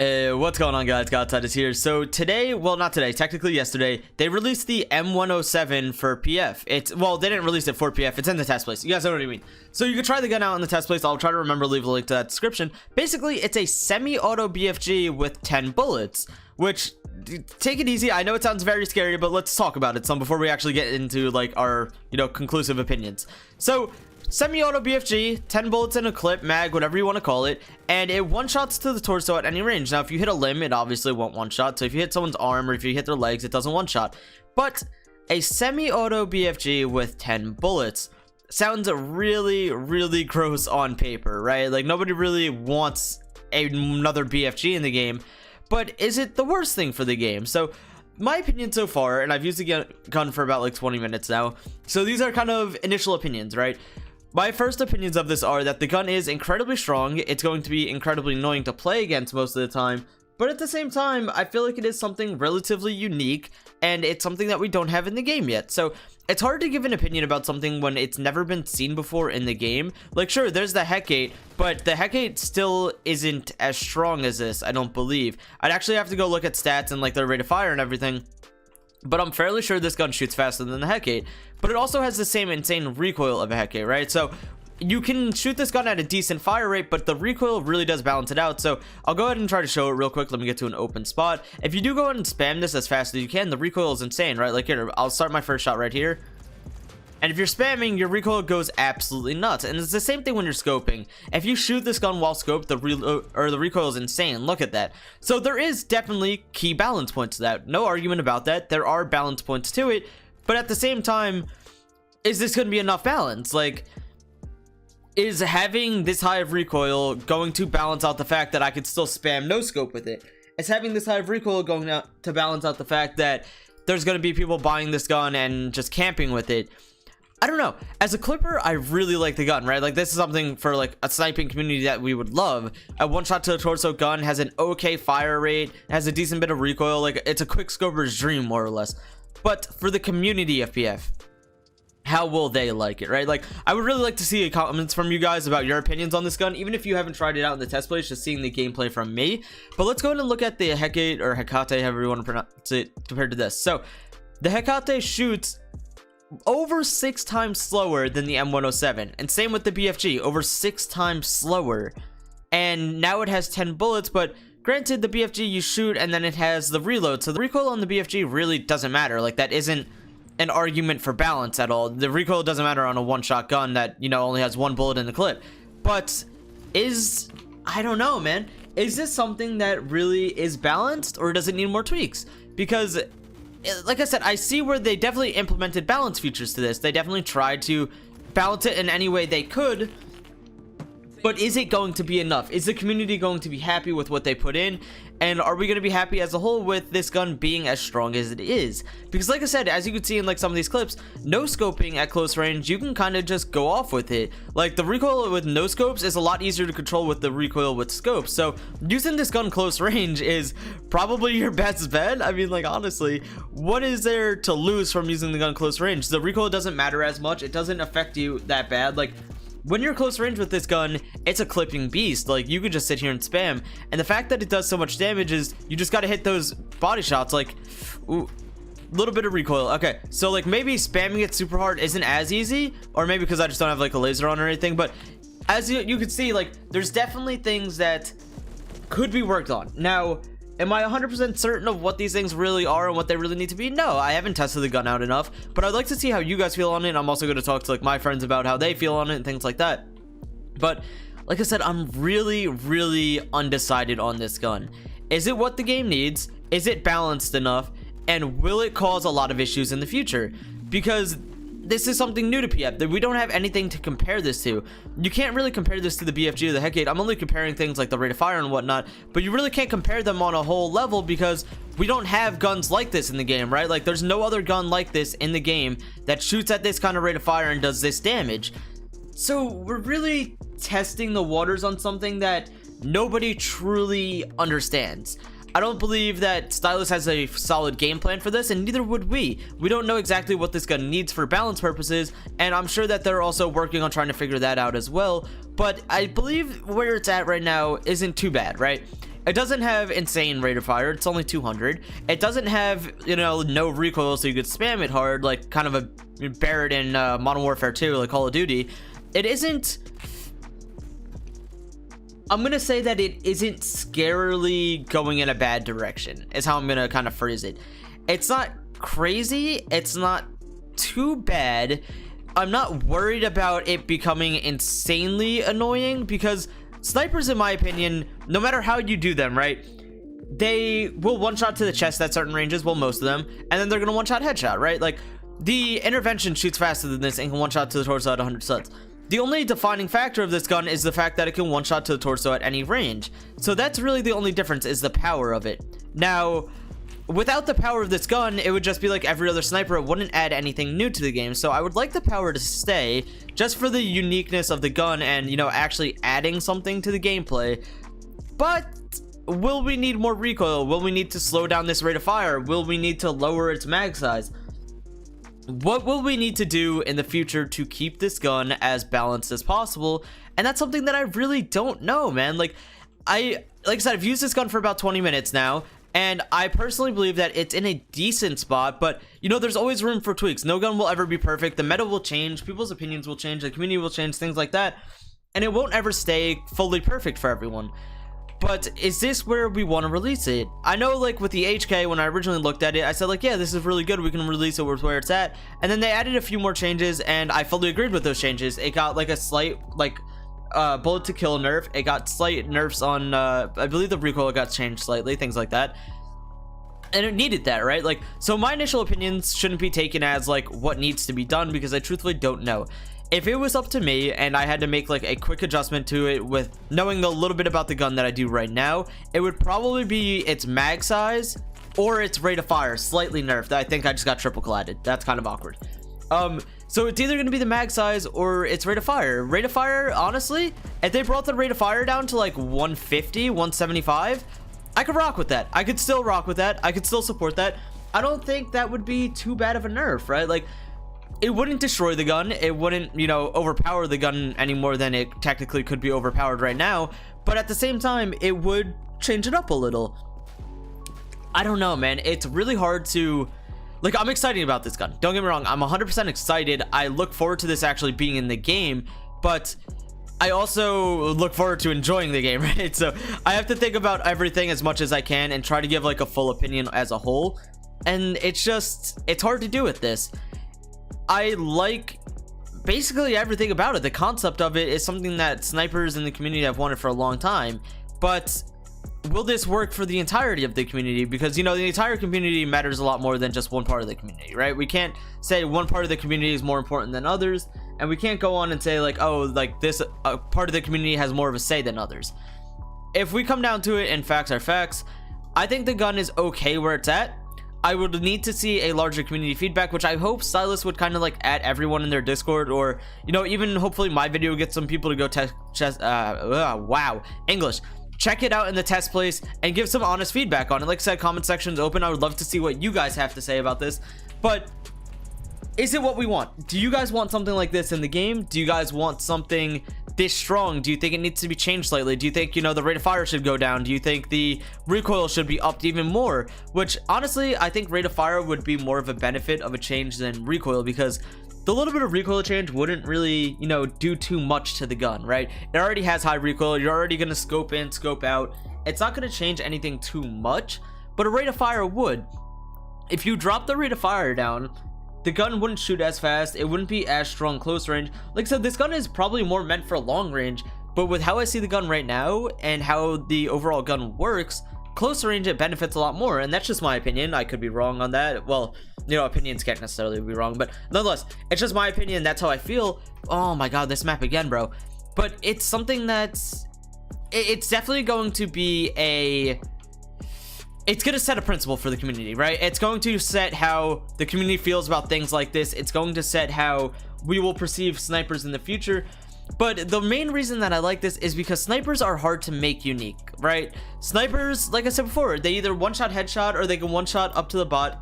What's going on, guys? Godstatus here. So today, well, not today, technically yesterday, they released the M107 for PF. Well, they didn't release it for PF. It's in the test place. You guys know what I mean. So you can try the gun out in the test place. I'll try to remember to leave a link to that description. Basically, it's a semi-auto BFG with 10 bullets, which, take it easy. I know it sounds very scary, but let's talk about it some before we actually get into like our, conclusive opinions. So semi-auto BFG, 10 bullets in a clip, mag, whatever you want to call it, and it one-shots to the torso at any range. Now, if you hit a limb, it obviously won't one-shot. So if you hit someone's arm or if you hit their legs, it doesn't one-shot. But a semi-auto BFG with 10 bullets sounds really, really gross on paper, right? Like, nobody really wants another BFG in the game, but is it the worst thing for the game? So my opinion so far, and I've used the gun for about like 20 minutes now, so these are kind of initial opinions, right? My first opinions of this are that the gun is incredibly strong. It's going to be incredibly annoying to play against most of the time, but at the same time, I feel like it is something relatively unique, and it's something that we don't have in the game yet. So it's hard to give an opinion about something when it's never been seen before in the game. Like, sure, there's the Heck-8, but the Heck-8 still isn't as strong as this, I don't believe. I'd actually have to go look at stats and like their rate of fire and everything, but I'm fairly sure this gun shoots faster than the Heck-8, but it also has the same insane recoil of a Heck-8, right? So you can shoot this gun at a decent fire rate, but the recoil really does balance it out. So I'll go ahead and try to show it real quick. Let me get to an open spot. If you do go ahead and spam this as fast as you can, the recoil is insane, right? Like here, I'll start my first shot right here. And if you're spamming, your recoil goes absolutely nuts. And it's the same thing when you're scoping. If you shoot this gun while scoped, the recoil is insane. Look at that. So there is definitely key balance points to that. No argument about that. There are balance points to it. But at the same time, is this going to be enough balance? Like, is having this high of recoil going to balance out the fact that I could still spam no scope with it? Is having this high of recoil going to balance out the fact that there's going to be people buying this gun and just camping with it? I don't know. As a clipper, I really like the gun, right? Like, this is something for like a sniping community that we would love. A one shot to the torso gun has an okay fire rate, has a decent bit of recoil. Like, it's a quick scoper's dream, more or less. But for the community of PF, how will they like it, right? Like, I would really like to see comments from you guys about your opinions on this gun, even if you haven't tried it out in the test place, just seeing the gameplay from me. But let's go ahead and look at the Heck-8 or Heck-8, however you want to pronounce it, compared to this. So the Heck-8 shoots over 6 times slower than the M107, and same with the BFG, over 6 times slower. And now it has 10 bullets, but granted, the BFG you shoot and then it has the reload, so the recoil on the BFG really doesn't matter. Like, that isn't an argument for balance at all. The recoil doesn't matter on a one-shot gun that, only has 1 bullet in the clip. But I don't know, man, is this something that really is balanced, or does it need more tweaks? Because, like I said, I see where they definitely implemented balance features to this. They definitely tried to balance it in any way they could, but is it going to be enough? Is the community going to be happy with what they put in? And are we going to be happy as a whole with this gun being as strong as it is? Because like I said, as you can see in like some of these clips, no scoping at close range, you can kind of just go off with it. Like, the recoil with no scopes is a lot easier to control with the recoil with scopes. So using this gun close range is probably your best bet. I mean, like, honestly, what is there to lose from using the gun close range? The recoil doesn't matter as much. It doesn't affect you that bad. Like, when you're close range with this gun, it's a clipping beast. Like, you could just sit here and spam, and the fact that it does so much damage is you just got to hit those body shots. Like, ooh, little bit of recoil. Okay, so like maybe spamming it super hard isn't as easy, or maybe because I just don't have like a laser on or anything, but as you can see, like, there's definitely things that could be worked on. Now, am I 100% certain of what these things really are and what they really need to be? No, I haven't tested the gun out enough, but I'd like to see how you guys feel on it. I'm also going to talk to like my friends about how they feel on it and things like that. But like I said, I'm really, really undecided on this gun. Is it what the game needs? Is it balanced enough? And will it cause a lot of issues in the future? Because this is something new to PF. We don't have anything to compare this to. You can't really compare this to the BFG or the Heck-8. I'm only comparing things like the rate of fire and whatnot, but you really can't compare them on a whole level because we don't have guns like this in the game, right? Like, there's no other gun like this in the game that shoots at this kind of rate of fire and does this damage. So we're really testing the waters on something that nobody truly understands. I don't believe that Stylus has a solid game plan for this, and neither would we. We don't know exactly what this gun needs for balance purposes, and I'm sure that they're also working on trying to figure that out as well. But I believe where it's at right now isn't too bad, right? It doesn't have insane rate of fire. It's only 200. It doesn't have, you know, no recoil, so you could spam it hard, like kind of a Barrett in Modern Warfare 2, like Call of Duty. It isn't... I'm gonna say that it isn't scarily going in a bad direction, is how I'm gonna kind of phrase it. It's not crazy. It's not too bad. I'm not worried about it becoming insanely annoying, because snipers, in my opinion, no matter how you do them, right, they will one-shot to the chest at certain ranges, well, most of them, and then they're gonna one-shot headshot, right? Like, the intervention shoots faster than this and can one-shot to the torso at 100 sluts. The only defining factor of this gun is the fact that it can one-shot to the torso at any range. So that's really the only difference, is the power of it. Now, without the power of this gun, it would just be like every other sniper. It wouldn't add anything new to the game. So I would like the power to stay, just for the uniqueness of the gun and, you know, actually adding something to the gameplay. But will we need more recoil? Will we need to slow down this rate of fire? Will we need to lower its mag size? What will we need to do in the future to keep this gun as balanced as possible? And that's something that I really don't know, man. Like I said, I've used this gun for about 20 minutes now, and I personally believe that it's in a decent spot, but you know, there's always room for tweaks. No gun will ever be perfect. The meta will change, people's opinions will change, the community will change, things like that, and it won't ever stay fully perfect for everyone. But is this where we want to release it? I know, like with the HK, when I originally looked at it, I said like, yeah, this is really good, we can release it with where it's at. And then they added a few more changes, and I fully agreed with those changes. It got like a slight like bullet to kill nerf. It got slight nerfs on I believe the recoil got changed slightly, things like that. And it needed that, right? Like, so my initial opinions shouldn't be taken as like what needs to be done, because I truthfully don't know. If it was up to me and I had to make like a quick adjustment to it with knowing a little bit about the gun that I do right now, it would probably be its mag size or its rate of fire, slightly nerfed. I think I just got triple collided. That's kind of awkward. So it's either going to be the mag size or its rate of fire. Rate of fire, honestly, if they brought the rate of fire down to like 150, 175, I could rock with that. I could still rock with that. I could still support that. I don't think that would be too bad of a nerf, right? Like, it wouldn't destroy the gun. It wouldn't, you know, overpower the gun any more than it technically could be overpowered right now. But at the same time, it would change it up a little. I don't know, man. It's really hard to... Like, I'm excited about this gun. Don't get me wrong. I'm 100% excited. I look forward to this actually being in the game. But I also look forward to enjoying the game, right? So I have to think about everything as much as I can and try to give, like, a full opinion as a whole. And it's just... It's hard to do with this. I like basically everything about it. The concept of it is something that snipers in the community have wanted for a long time, but will this work for the entirety of the community? Because, you know, the entire community matters a lot more than just one part of the community, right? We can't say one part of the community is more important than others, and we can't go on and say like, oh, like this part of the community has more of a say than others. If we come down to it and facts are facts, I think the gun is okay where it's at. I would need to see a larger community feedback, which I hope Stylus would kind of like add everyone in their Discord, or, you know, even hopefully my video gets some people to go test English. Check it out in the test place and give some honest feedback on it. Like I said, comment section's open. I would love to see what you guys have to say about this. But is it what we want? Do you guys want something like this in the game? Do you guys want something this strong? Do you think it needs to be changed slightly? Do you think, you know, the rate of fire should go down? Do you think the recoil should be upped even more? Which, honestly, I think rate of fire would be more of a benefit of a change than recoil, because the little bit of recoil change wouldn't really, you know, do too much to the gun, right? It already has high recoil. You're already going to scope in, scope out. It's not going to change anything too much, but a rate of fire would. If you drop the rate of fire down, the gun wouldn't shoot as fast. It wouldn't be as strong close range. Like I said, this gun is probably more meant for long range, but with how I see the gun right now and how the overall gun works, close range, it benefits a lot more. And that's just my opinion. I could be wrong on that. Well, you know, opinions can't necessarily be wrong, but nonetheless, it's just my opinion. That's how I feel. Oh my god, this map again, bro. But it's something that's... It's definitely going to be a... It's going to set a principle for the community, right? It's going to set how the community feels about things like this. It's going to set how we will perceive snipers in the future. But the main reason that I like this is because snipers are hard to make unique, right? Snipers, like I said before, they either one-shot headshot or they can one-shot up to the bot.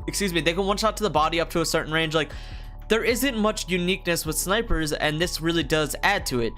Excuse me, they can one-shot to the body up to a certain range. Like, there isn't much uniqueness with snipers, and this really does add to it.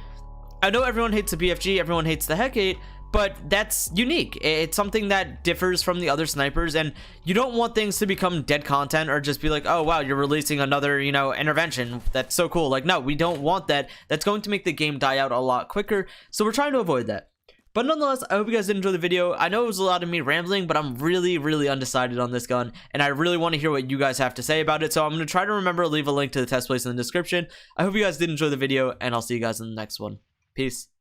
I know everyone hates the BFG, everyone hates the Heck 8, but that's unique. It's something that differs from the other snipers, and you don't want things to become dead content or just be like, oh wow, you're releasing another, you know, intervention, that's so cool. Like, no, we don't want that. That's going to make the game die out a lot quicker, so we're trying to avoid that. But nonetheless, I hope you guys did enjoy the video. I know it was a lot of me rambling, but I'm really undecided on this gun, and I really want to hear what you guys have to say about it. So I'm going to try to remember to leave a link to the test place in the description. I hope you guys did enjoy the video, and I'll see you guys in the next one. Peace.